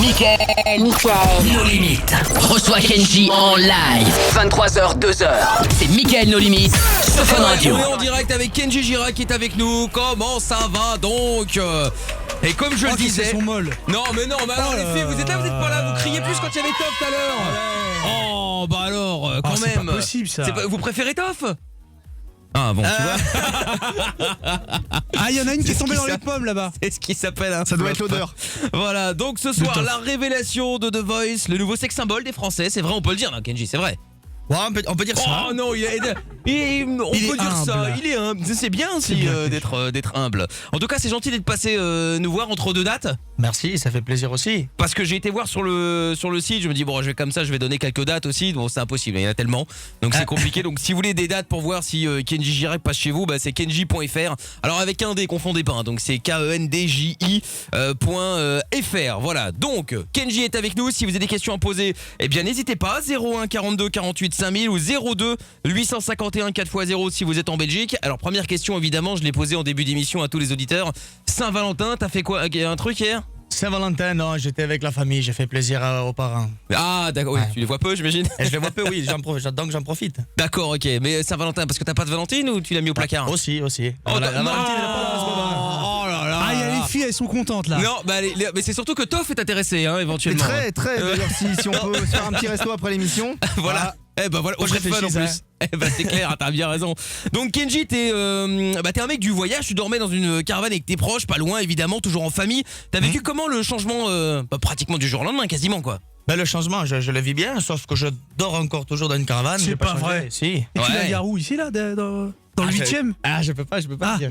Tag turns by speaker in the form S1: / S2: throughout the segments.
S1: Mickaël, nos limites. Reçois Kenji en live. 23h, 2h. C'est Mickaël, nos limites. Sur Fun Radio.
S2: On est en direct avec Kenji Girac qui est avec nous. Comment ça va donc? Et comme je le disais...
S3: Sont molles.
S2: Non, mais alors les filles, vous êtes là, vous êtes pas là. Vous criez plus quand il y avait Toff tout à l'heure. Oh, bah alors, quand même.
S3: C'est pas possible ça.
S2: Vous préférez Toff? Ah bon, tu vois.
S3: Ah, il y en a une qui est tombée dans les pommes là-bas.
S2: C'est ce qui s'appelle un
S4: Ça doit
S2: flop.
S4: être l'odeur.
S2: Voilà, donc ce soir, la révélation de The Voice, le nouveau sex symbole des Français. C'est vrai, on peut le dire, non, Kenji, c'est vrai.
S4: Ouais, on peut dire ça.
S2: Oh non, on peut dire
S3: humble.
S2: ça, il est humble. C'est bien aussi d'être humble. En tout cas, c'est gentil d'être passé nous voir entre deux dates.
S4: Merci, ça fait plaisir aussi.
S2: Parce que j'ai été voir sur le site, je me dis bon, je vais comme ça, je vais donner quelques dates aussi. Bon, c'est impossible, il y en a tellement. Donc c'est compliqué. Donc si vous voulez des dates pour voir si Kenji Girac passe chez vous, bah, c'est kenji.fr. Alors avec un D, confondez pas, hein. Donc c'est KENDJI .fr. Voilà. Donc Kenji est avec nous. Si vous avez des questions à poser, eh bien n'hésitez pas. 01 42 48 5000 ou 02 851 4x0 si vous êtes en Belgique. Alors première question, évidemment, je l'ai posée en début d'émission à tous les auditeurs. Saint-Valentin, t'as fait quoi? Un truc hier?
S4: Saint-Valentin, non, j'étais avec la famille, j'ai fait plaisir aux parents.
S2: Ah d'accord, oui,
S4: Ouais.
S2: tu les vois peu, j'imagine.
S4: Et je les vois peu, oui, donc j'en profite.
S2: D'accord, ok. Mais Saint-Valentin, parce que t'as pas de Valentine ou tu l'as mis au placard?
S4: Aussi.
S2: Oh,
S4: la
S2: non.
S4: Valentine, elle est pas là en ce moment.
S2: Oh là là.
S3: Ah, il y a les filles, elles sont contentes là.
S2: Non, bah, mais c'est surtout que Toff est intéressé, hein,
S4: Mais
S2: éventuellement.
S4: très, d'ailleurs, si on peut se faire un petit resto après l'émission.
S2: Voilà. Eh ben voilà,
S4: Faut que je
S2: fun en
S4: réfléchisse,
S2: plus. Eh ben c'est clair, t'as bien raison. Donc Kenji, t'es un mec du voyage, tu dormais dans une caravane avec tes proches, pas loin évidemment, toujours en famille. T'as vécu comment le changement pratiquement du jour au lendemain, quasiment quoi?
S4: Ben, le changement, je le vis bien, sauf que je dors encore toujours dans une caravane.
S3: C'est
S4: j'ai
S3: pas
S4: changé.
S3: vrai.
S4: Si.
S3: Et tu la gares où ici là dans le 8ème?
S4: Ah, je peux pas dire.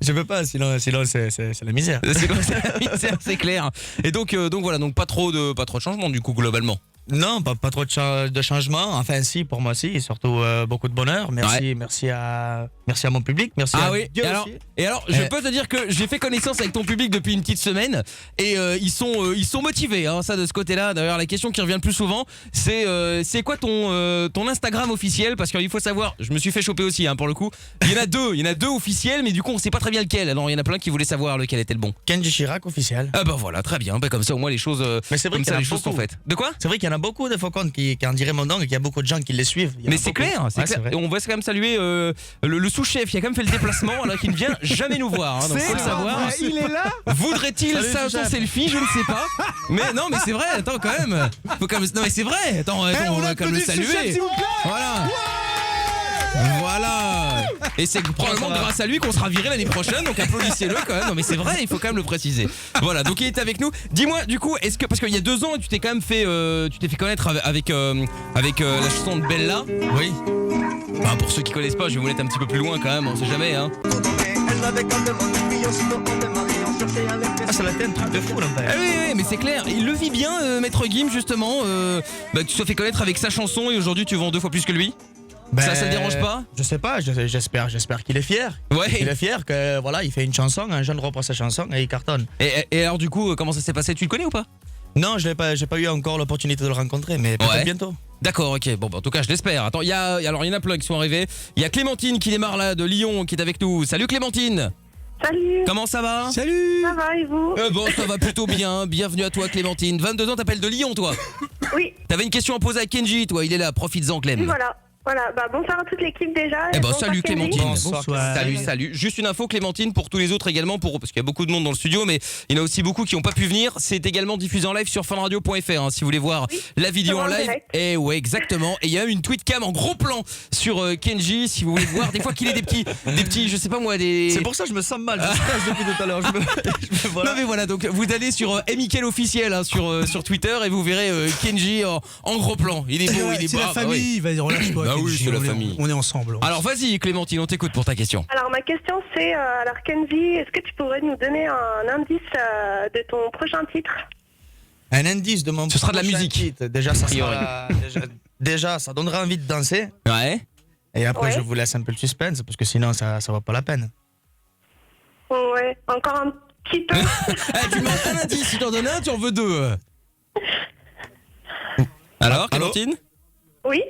S4: Je peux pas, sinon c'est la misère.
S2: C'est clair. Et donc voilà, donc pas trop de changements du coup globalement.
S4: Non, pas trop de changements. Enfin, si, pour moi, si. Surtout beaucoup de bonheur. Merci à mon public. Merci à Dieu aussi.
S2: Et alors, je peux te dire que j'ai fait connaissance avec ton public depuis une petite semaine et ils sont motivés, hein, ça de ce côté-là. D'ailleurs, la question qui revient le plus souvent, c'est quoi ton Instagram officiel? Parce qu'il faut savoir, je me suis fait choper aussi, hein, pour le coup. Il y en a deux officiels, mais du coup, on sait pas très bien lequel. Alors, il y en a plein qui voulaient savoir lequel était le bon.
S4: Kenji Girac officiel.
S2: Ah bah voilà, très bien. Bah, comme ça, au moins les choses.
S4: Mais c'est vrai
S2: comme
S4: qu'il y
S2: ça,
S4: en a
S2: les choses sont
S4: beaucoup.
S2: faites. De quoi?
S4: C'est vrai qu'il y en a beaucoup de faux comptes qui en diraient mon nom et qu'il y a beaucoup de gens qui les suivent. Il y en a
S2: Mais c'est
S4: beaucoup.
S2: clair, c'est
S4: Ouais,
S2: clair.
S4: vrai.
S2: Et on va quand même saluer le sous-chef. Il a quand même fait le déplacement alors qu'il ne vient jamais nous voir. Hein, donc faut le savoir.
S3: Il est là.
S2: Voudrait-il
S4: Salut,
S2: ça son
S4: sous-chef.
S2: selfie? Je ne sais pas. Mais non, mais c'est vrai. Attends quand même. Faut quand même. Non mais c'est vrai. Attends, on va quand même le saluer. Voilà. Voilà. Et c'est probablement grâce à lui qu'on sera viré l'année prochaine. Donc applaudissez-le quand même. Non mais c'est vrai, il faut quand même le préciser. Voilà. Donc il est avec nous. Dis-moi du coup, est-ce que parce qu'il y a 2 ans, tu t'es quand même fait, connaître avec la chanson de Bella.
S4: Oui.
S2: Bah, pour ceux qui connaissent pas, je vais vous mettre un petit peu plus loin quand même. On sait jamais, hein.
S4: Ah, ça l'a été un truc de fou là.
S2: Ah oui, mais c'est clair. Il le vit bien, Maître Gims justement. Que tu sois fait connaître avec sa chanson et aujourd'hui tu vends 2 fois plus que lui. Ça te dérange pas?
S4: Je sais pas, j'espère qu'il est fier.
S2: Ouais.
S4: Il est fier que voilà, il fait une chanson, un jeune reprend sa chanson et il cartonne.
S2: Et alors du coup, comment ça s'est passé? Tu le connais ou pas?
S4: Non, j'ai pas eu encore l'opportunité de le rencontrer, mais peut-être
S2: Ouais.
S4: bientôt.
S2: D'accord, ok. Bon, bah, en tout cas, je l'espère. Attends, il y en a plein qui sont arrivés. Il y a Clémentine qui démarre là de Lyon qui est avec nous. Salut Clémentine.
S5: Salut,
S2: Comment ça va?
S3: Salut.
S5: ça va et vous?
S2: Bon, ça va plutôt bien. Bienvenue à toi Clémentine. 22 ans, t'appelles de Lyon toi.
S5: Oui,
S2: T'avais une question à poser à Kenji, toi. Il est là. Profites-en
S5: oui,
S2: Clem.
S5: voilà. Bah, bonsoir à toute l'équipe déjà.
S2: Eh ben
S5: bonsoir
S2: salut
S5: Kenji.
S2: Clémentine.
S3: Bonsoir.
S2: Salut. Juste une info Clémentine pour tous les autres également, parce qu'il y a beaucoup de monde dans le studio, mais il y en a aussi beaucoup qui n'ont pas pu venir. C'est également diffusé en live sur funradio.fr, hein, si vous voulez voir la vidéo en
S5: en
S2: live.
S5: direct.
S2: Et ouais, exactement. Et il y a une tweet cam en gros plan sur Kenji, si vous voulez voir. Des fois qu'il ait des petits, je sais pas moi, des.
S4: C'est pour ça que je me sens mal, je stresse depuis tout à l'heure. Voilà.
S2: Non mais voilà, donc vous allez sur Mickaël officiel, hein, sur Twitter et vous verrez Kenji en gros plan. Il est beau, il est
S3: C'est
S2: beau.
S3: la
S2: Ah, bah oui.
S3: famille, vas-y, relâche-toi.
S2: Bah oui,
S3: Kenji,
S2: c'est la
S3: on est-
S2: famille.
S3: On est ensemble.
S2: Alors vas-y Clémentine, on t'écoute pour ta question.
S5: Alors ma question c'est, alors Kenji, est-ce que tu pourrais nous donner un indice de ton prochain titre?
S4: Un indice de mon
S2: Ce sera de la
S4: prochain
S2: musique.
S4: titre. Déjà, ça sera, déjà, ça donnera envie de danser.
S2: Ouais.
S4: Et après,
S5: Ouais.
S4: je vous laisse un peu le suspense parce que sinon, ça vaut pas la peine.
S5: Ouais, encore un petit peu.
S2: Tu demandes un indice, si t'en donnes un, tu en veux 2. Alors,
S4: Allô
S2: Clémentine?
S5: Oui,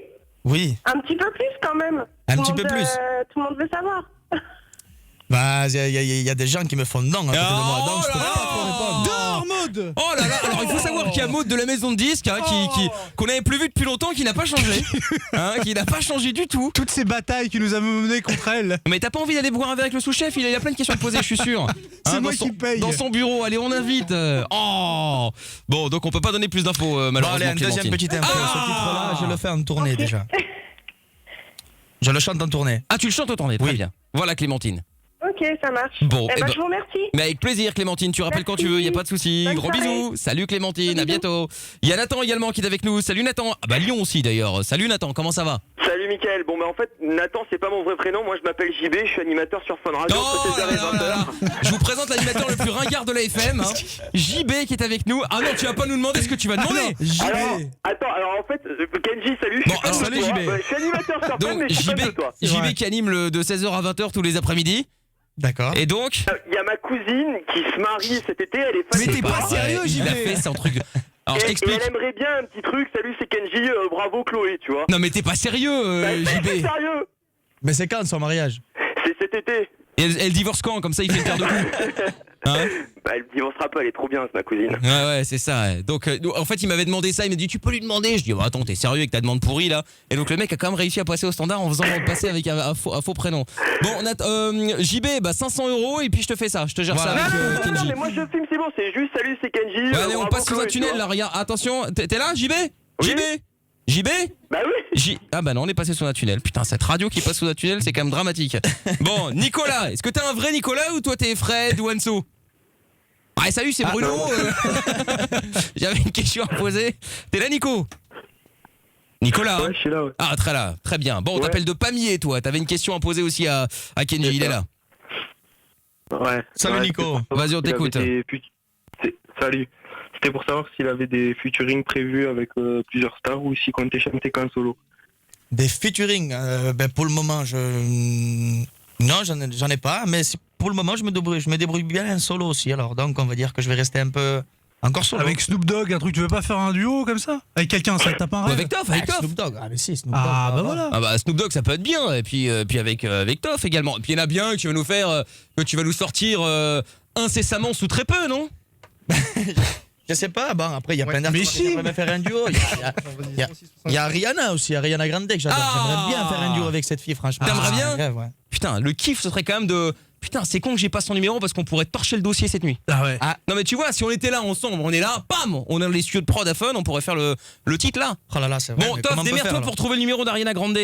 S4: Oui.
S5: un petit peu plus quand même.
S4: Un
S5: Tout le
S4: petit
S5: monde,
S4: peu plus.
S5: Tout le monde veut savoir.
S4: Bah, il y a des gens qui me font non à côté de moi, donc je peux pas trop répondre.
S3: Dors, Maud.
S2: Oh là là, alors il faut savoir qu'il y a Maud de la maison de disques hein, qu'on n'avait plus vu depuis longtemps, qui n'a pas changé. Hein, qui n'a pas changé du tout.
S3: Toutes ces batailles qui nous a menées contre elle.
S2: Mais t'as pas envie d'aller boire un verre avec le sous-chef, il a plein de questions à te poser, je suis sûr.
S3: C'est moi qui paye.
S2: Dans son bureau, allez, on invite. Oh. Bon, donc on peut pas donner plus d'infos malheureusement.
S4: Bon, allez, une deuxième
S2: Clémentine.
S4: petite info. Ce titre-là, je le fais en tournée déjà. Je le chante en tournée.
S2: Ah, tu le chantes au tournée, très
S4: Oui.
S2: bien. Voilà Clémentine.
S5: Ok, ça marche.
S2: Bon,
S5: eh
S2: eh
S5: ben,
S2: ben-
S5: je vous remercie.
S2: Mais avec plaisir Clémentine, tu rappelles
S5: Merci.
S2: quand tu veux, y a pas de souci.
S5: Bonne
S2: Gros
S5: soirée.
S2: bisous. Salut Clémentine, à
S5: Bisous.
S2: bientôt. Il y a Nathan également qui est avec nous. Salut Nathan. Ah bah Lyon aussi d'ailleurs. Salut Nathan, comment ça va?
S6: Salut Mickaël, bon bah en fait Nathan c'est pas mon vrai prénom, moi je m'appelle JB, je suis animateur sur Fun Radio entre 16h et 20h.
S2: Je vous présente l'animateur le plus ringard de la FM, hein. JB qui est avec nous. Ah non, tu vas pas nous demander ce que tu vas demander.
S6: Alors en fait, Kenji, salut,
S2: Bon,
S6: je suis fan
S2: alors,
S6: de
S2: salut,
S6: toi.
S2: JB.
S6: Je suis animateur sur Fun,
S2: Donc
S6: mais je suis fan de toi.
S2: JB qui anime de 16h à 20h tous les après-midi.
S4: D'accord.
S2: Et donc
S6: Il y a ma cousine qui se marie cet été, elle est fan
S3: Mais
S6: de
S3: t'es
S6: toi.
S3: pas sérieux,
S2: il a
S3: JB.
S2: fait son truc. Alors je
S6: Et
S2: t'explique.
S6: elle aimerait bien un petit truc, salut c'est Kenji, bravo Chloé, tu vois.
S2: Non mais t'es pas sérieux
S6: Bah, c'est
S2: JB.
S6: sérieux,
S4: Mais c'est quand son mariage?
S6: c'est cet été.
S2: Et elle divorce quand? Comme ça il fait une paire de coups. Hein?
S6: Bah elle divorcera pas, elle est trop bien, c'est ma cousine.
S2: Ouais, c'est ça. Ouais. Donc, en fait, il m'avait demandé ça. Il m'a dit, tu peux lui demander. Je dis, bah, attends, t'es sérieux avec ta demande pourrie là? Et donc, le mec a quand même réussi à passer au standard en faisant passer avec un faux prénom. Bon, JB, bah 500 € et puis je te fais ça. Je te gère
S4: Voilà.
S2: ça avec
S6: Non,
S2: Kenji.
S6: mais moi je filme, c'est bon, c'est juste salut c'est Kenji.
S2: Ouais, allez, on
S6: bravo,
S2: passe sous un
S6: Chloé,
S2: tunnel
S6: tu
S2: là.
S6: vois.
S2: Regarde, attention. T'es là, JB?
S6: Oui.
S2: JB?
S6: Bah oui.
S2: Ah bah non, on est passé sous un tunnel. Putain, cette radio qui passe sous un tunnel, c'est quand même dramatique. Bon, Nicolas, est-ce que t'es un vrai Nicolas ou toi t'es Fred ou Anso? Ah salut, c'est Bruno. J'avais une question à poser. T'es là, Nico? Nicolas.
S6: Ouais, je suis là, ouais.
S2: Ah très bien. Bon, on
S6: Ouais.
S2: t'appelle de Pamiers, toi. T'avais une question à poser aussi à Kenji,
S6: C'est
S2: il est
S6: ça.
S2: là.
S6: Ouais.
S4: Salut,
S6: Ouais,
S4: Nico.
S6: c'était pour savoir
S2: Vas-y, on
S6: s'il
S2: t'écoute.
S6: avait Salut. C'était pour savoir s'il avait des featuring prévus avec plusieurs stars ou s'il comptait chanter qu'en solo.
S4: Des featuring, pour le moment, non, j'en ai pas, mais pour le moment, je me débrouille bien en solo aussi. Alors, donc, on va dire que je vais rester un peu encore solo.
S3: Avec Snoop Dogg, un truc, tu veux pas faire un duo comme ça? Avec quelqu'un, ça te tape un
S2: Ou
S3: rêve?
S2: avec Toff, avec Toff.
S4: Snoop Dogg. Ah, mais si, Snoop Dogg.
S3: Ah, bah
S4: va.
S3: voilà.
S2: Ah bah Snoop Dogg ça peut être bien et puis avec Toff également. Et puis il y en a bien que tu vas nous faire que tu vas nous sortir incessamment sous très peu, non?
S4: Je sais pas, bon, après, il y a plein
S3: Mais
S4: d'artistes qui
S3: si.
S4: aimeraient faire un duo. Il y a Rihanna aussi, Rihanna Grande que j'adore.
S2: Ah.
S4: J'aimerais bien faire un duo avec cette fille, franchement.
S2: T'aimerais bien
S4: un rêve, ouais.
S2: Putain, le kiff ce serait quand même de putain, c'est con que j'ai pas son numéro parce qu'on pourrait torcher le dossier cette nuit.
S3: Ah ouais.
S2: Non mais tu vois, si on était là ensemble, on est là, bam, on a les studios de prod à fun, on pourrait faire le titre là.
S4: Oh là là, c'est vrai.
S2: Bon,
S4: mais
S2: Toff,
S4: comment on peut
S2: démerde-toi
S4: faire,
S2: pour
S4: alors
S2: trouver le numéro d'Ariana Grande.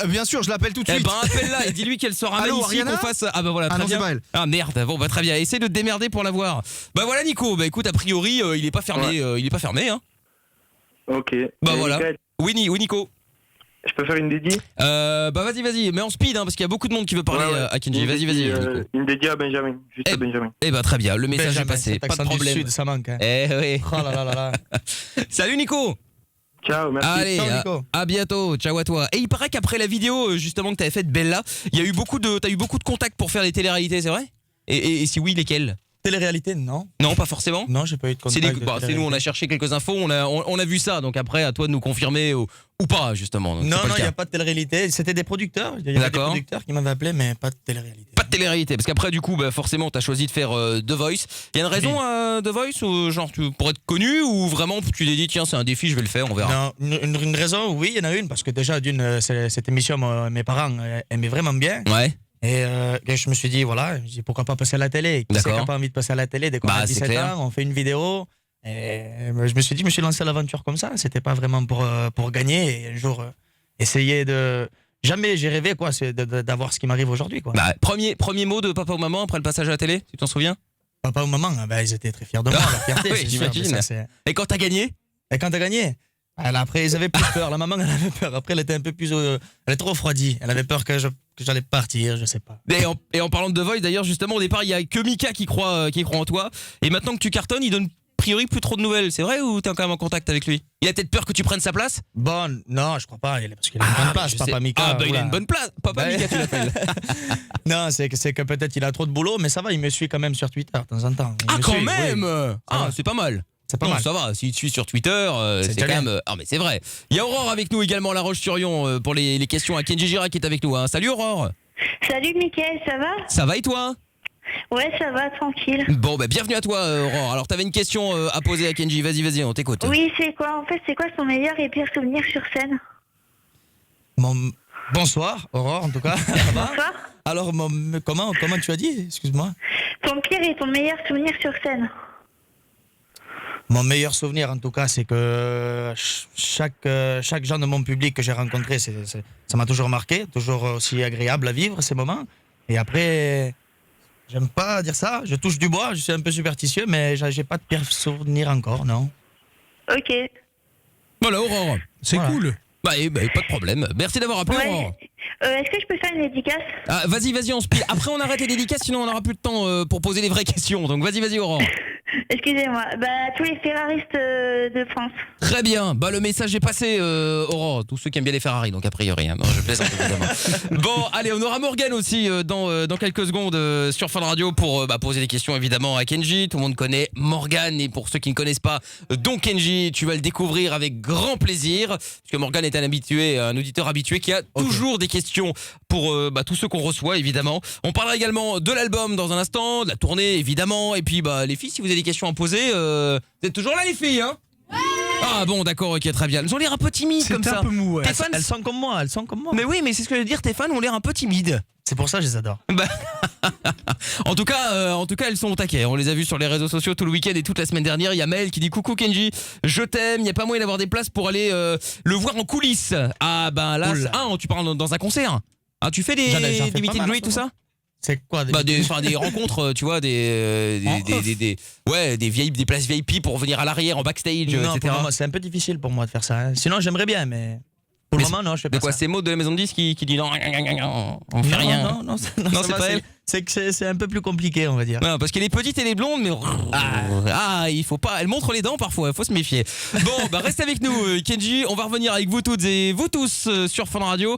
S7: Bien sûr, je l'appelle tout de
S2: Eh
S7: suite.
S2: ben appelle-la et dis-lui qu'elle sera
S7: Allô,
S2: magnifique
S7: Ariana
S2: qu'on fasse. Ah bah voilà,
S7: Ah
S2: très
S7: non,
S2: bien.
S7: c'est pas elle.
S2: Ah merde, bon bah très bien, essaie de te démerder pour l'avoir. Bah voilà Nico, bah écoute, a priori, il est pas fermé, il est pas fermé hein.
S6: Ok.
S2: Bah
S6: Et
S2: voilà.
S6: Mickaël,
S2: Oui Nico.
S6: je peux faire une dédie?
S2: Bah vas-y, mais en speed hein, parce qu'il y a beaucoup de monde qui veut parler
S6: Ouais, ouais.
S2: à Kenji.
S6: Une
S2: Vas-y,
S6: dédie,
S2: Nico.
S6: Une dédie à Benjamin, juste
S2: Eh,
S6: à Benjamin.
S2: Eh bah très bien, le message est
S4: Benjamin,
S2: passé,
S4: cet
S2: pas de
S4: accent du
S2: problème.
S4: Sud, ça manque. Hein.
S2: Eh oui.
S4: Oh là là là là.
S2: Salut Nico.
S6: Ciao, merci.
S2: Allez,
S4: Ciao, Nico.
S2: à bientôt, ciao à toi. Et il paraît qu'après la vidéo justement que t'avais faite Bella, t'as eu beaucoup de contacts pour faire les téléréalités, c'est vrai? Et si oui, lesquels?
S4: Télé-réalité, non.
S2: Non, pas forcément.
S4: Non, j'ai pas eu de
S2: C'est
S4: contact.
S2: c'est nous, on a cherché quelques infos, on a vu ça, donc après à toi de nous confirmer ou pas justement. Donc, c'est
S4: Non,
S2: pas le
S4: il n'y
S2: cas.
S4: a pas de télé-réalité. C'était des producteurs. Il y avait des
S2: D'accord.
S4: producteurs qui m'avaient appelé, mais pas de télé-réalité.
S2: Pas de télé-réalité, parce qu'après du coup, bah, forcément, t'as choisi de faire The Voice. Il y a une raison à The Voice, ou genre pour être connu, ou vraiment tu t'es dit tiens c'est un défi, je vais le faire, on verra.
S4: Non, une raison, oui, il y en a une, parce que déjà, cette émission, mes parents aimaient vraiment bien.
S2: Ouais.
S4: Et je me suis dit, voilà, pourquoi pas passer à la télé? Qui c'est qui
S2: D'accord.
S4: n'a pas envie de passer à la télé dès qu'on
S2: Bah,
S4: a
S2: c'est
S4: 17
S2: clair.
S4: ans, on fait une vidéo. Et je me suis lancé à l'aventure comme ça. C'était pas vraiment pour gagner et un jour essayer de. Jamais j'ai rêvé quoi, c'est d'avoir ce qui m'arrive aujourd'hui quoi.
S2: Bah, premier mot de papa ou maman après le passage à la télé, tu t'en souviens?
S4: Papa ou maman, ils étaient très fiers de moi, leur fierté.
S2: Oui,
S4: c'est sûr, mais
S2: j'imagine.
S4: ça, c'est-
S2: Et quand t'as gagné?
S4: Et quand t'as gagné, après ils avaient plus peur. La maman elle avait peur. Après elle était un peu plus, elle est trop refroidie. Elle avait peur que j'allais partir, je sais pas.
S2: Et en parlant de The Voice, d'ailleurs, justement, au départ, il y a que Mika qui croit en toi. Et maintenant que tu cartonnes, il donne a priori plus trop de nouvelles. C'est vrai ou t'es quand même en contact avec lui? Il a peut-être peur que tu prennes sa place?
S4: Bon, non, je crois pas. Parce qu'il a une bonne place,
S2: je
S4: Papa
S2: sais.
S4: Mika.
S2: Ah, bah il a
S4: oula.
S2: une bonne place. Papa
S4: Bah,
S2: Mika, tu l'appelles.
S4: Non, c'est que peut-être il a trop de boulot, mais ça va, il me suit quand même sur Twitter de temps en temps. Il
S2: Ah,
S4: me
S2: quand
S4: suit,
S2: même
S4: oui.
S2: Ah,
S4: va.
S2: c'est pas mal.
S4: C'est pas
S2: Non,
S4: mal.
S2: ça va, s'il te suit sur Twitter, c'est
S4: déjà
S2: quand
S4: bien.
S2: même. Ah, mais c'est vrai. Il y a Aurore avec nous également, La Roche-sur-Yon, pour les questions à Kenji Girac qui est avec nous. Hein. Salut Aurore.
S7: Salut Mickaël, ça va?
S2: Ça va et toi?
S7: Ouais, ça va, tranquille.
S2: Bon, bah bienvenue à toi, Aurore. Alors, t'avais une question à poser à Kenji. Vas-y, on t'écoute.
S7: Oui, c'est quoi son meilleur et pire souvenir sur scène?
S4: Bonsoir, Aurore, en tout cas. Ça va?
S7: Bonsoir.
S4: Alors, comment tu as dit? Excuse-moi.
S7: Ton pire et ton meilleur souvenir sur scène?
S4: Mon meilleur souvenir, en tout cas, c'est que chaque gens de mon public que j'ai rencontré, ça m'a toujours marqué, toujours aussi agréable à vivre ces moments. Et après, j'aime pas dire ça, je touche du bois, je suis un peu superstitieux, mais j'ai pas de pire souvenir encore, non.
S7: Ok.
S2: Voilà, Aurore.
S3: C'est cool.
S2: Bah, pas de problème. Merci d'avoir appelé, Aurore.
S7: Est-ce que je peux faire une dédicace?
S2: Ah, vas-y, on se plie. Après, on arrête les dédicaces, sinon on n'aura plus de temps pour poser les vraies questions. Donc, vas-y, Aurore.
S7: Excusez-moi. Tous les Ferraristes de France.
S2: Très bien. Bah, le message est passé, Aurore. Tous ceux qui aiment bien les Ferrari, donc a priori. Hein. Non, je plaisante évidemment. Bon, allez, on aura Morgane aussi dans quelques secondes sur Fun Radio pour poser des questions évidemment à Kenji. Tout le monde connaît Morgane et pour ceux qui ne connaissent pas, donc Kenji, tu vas le découvrir avec grand plaisir. Parce que Morgane est un auditeur habitué qui a toujours des questions pour tous ceux qu'on reçoit évidemment. On parlera également de l'album dans un instant, de la tournée évidemment. Et puis les filles, si vous avez des questions à poser, vous êtes toujours là les filles, hein? Ah bon, d'accord, ok, très bien. Elles ont l'air un peu timides comme ça.
S3: C'est un peu mou, ouais.
S2: Tes fans,
S4: Elles sont comme moi.
S2: mais oui, mais c'est ce que je veux dire, tes fans ont l'air un peu timides.
S4: C'est pour ça que je les adore.
S2: En tout cas, elles sont au taquet. On les a vues sur les réseaux sociaux tout le week-end et toute la semaine dernière. Il y a Maël qui dit coucou Kenji, je t'aime. Il n'y a pas moyen d'avoir des places pour aller le voir en coulisses. Ah ben là, tu parles dans un concert. Ah, tu fais des meet and greet, tout ça?
S4: C'est quoi
S2: des rencontres, tu vois, des places VIP pour venir à l'arrière en backstage,
S4: non,
S2: etc.
S4: C'est un peu difficile pour moi de faire ça. Hein. Sinon, j'aimerais bien, mais pour le moment, non, je fais pas ça.
S2: De quoi, c'est Maud de la maison de disques qui dit non, on fait rien.
S4: Non,
S2: c'est pas elle.
S4: C'est que c'est un peu plus compliqué, on va dire.
S2: Non, parce qu'elle est petite et elle est blonde, mais il faut pas. Elle montre les dents parfois, il faut se méfier. Bon, reste avec nous, Kenji. On va revenir avec vous toutes et vous tous sur Fun Radio.